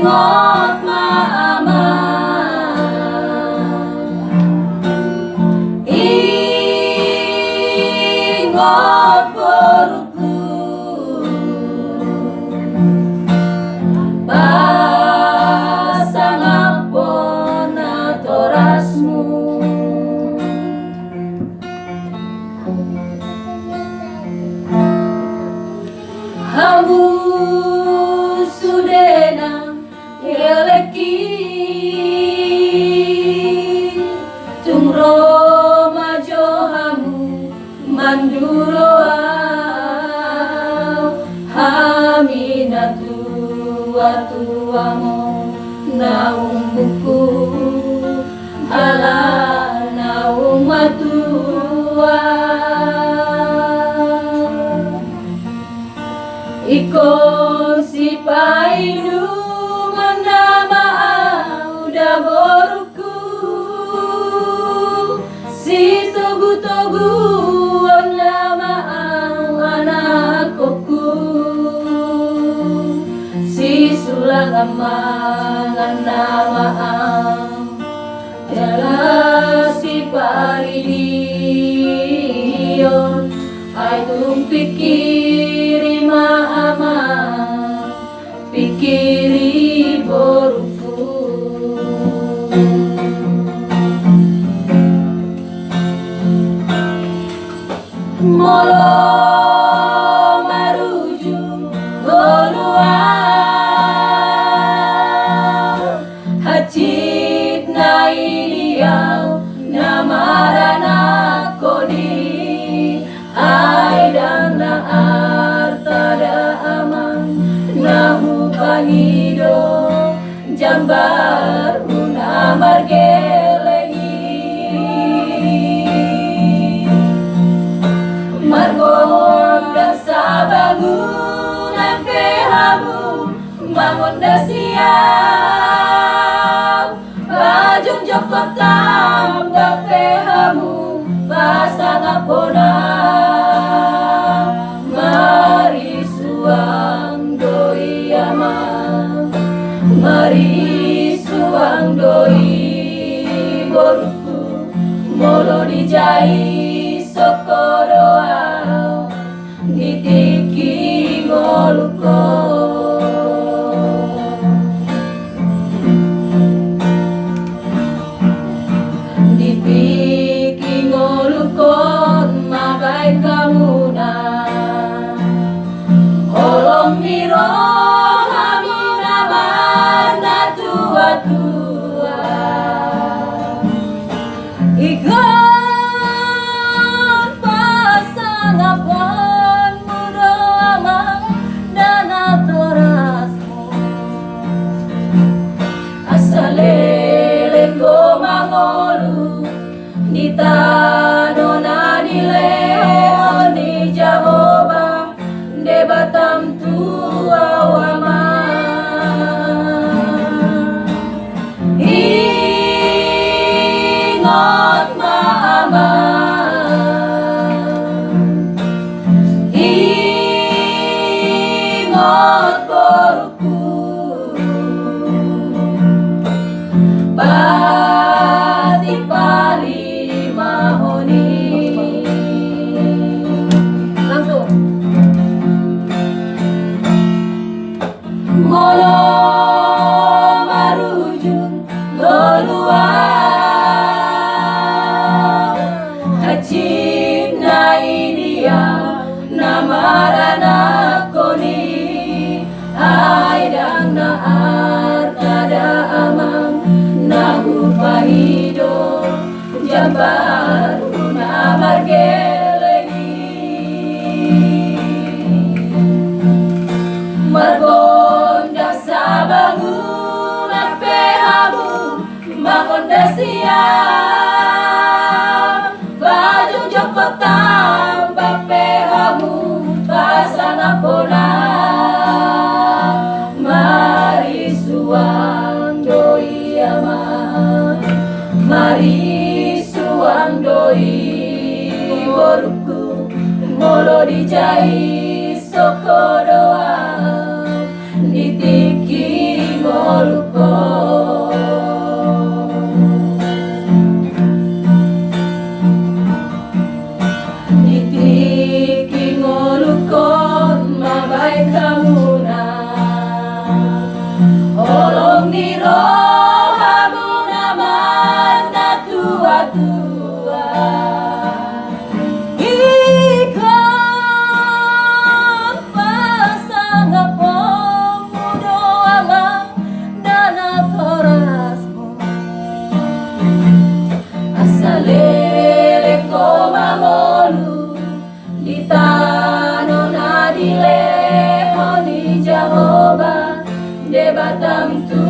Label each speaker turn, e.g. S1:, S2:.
S1: ingot maama ingot boruku pasang apon atorasmu hamu sudena yeleki tumro majo hamu manduroa haminatu atuamo naung buku ala naung matua iko si painu menama udah boruku si togu-togu nama anakku si sulang amangan nama jala si paridion ay tung pikiri maama pikiri boruku molo maruju golua hacit na iliau namarana kodi ay dan na artada amang nahu pangido jambar una margelegi margon dasa bangunan pehamu bangun dasiam bajung jokotam pehamu pasang apona mari suang doi amang mari suang doi boruku molo dijai sokoroa ditiki ngoluko dipiki ngolukon mabai kamuna holong miro hamina mana tua-tua ikut pasang apon mudo amang dan atorasmu asalele ko mangolu di tanona di leon di Jahoba de batam tua wama ingot maama ingot boruku bati pali mahoni langsung molo marujung golua hacip na idia namarana koni aidang na artada amang nahu pahido jambar una margelegi margon dasa bangunan pehamu bangun dasiam baju jokotam pehamu pasang apona mari suang doi amang mari suang doi boruku molo dijai soko doa ditiki ko. Itiking ulukon mabay ka muna, olong ni rohamu naman na tua-tua. Ikaw pasang pemuda alam dalam orasmu, asalele ko mangolu di tanah na dileho ni Jehovah de Batam tu.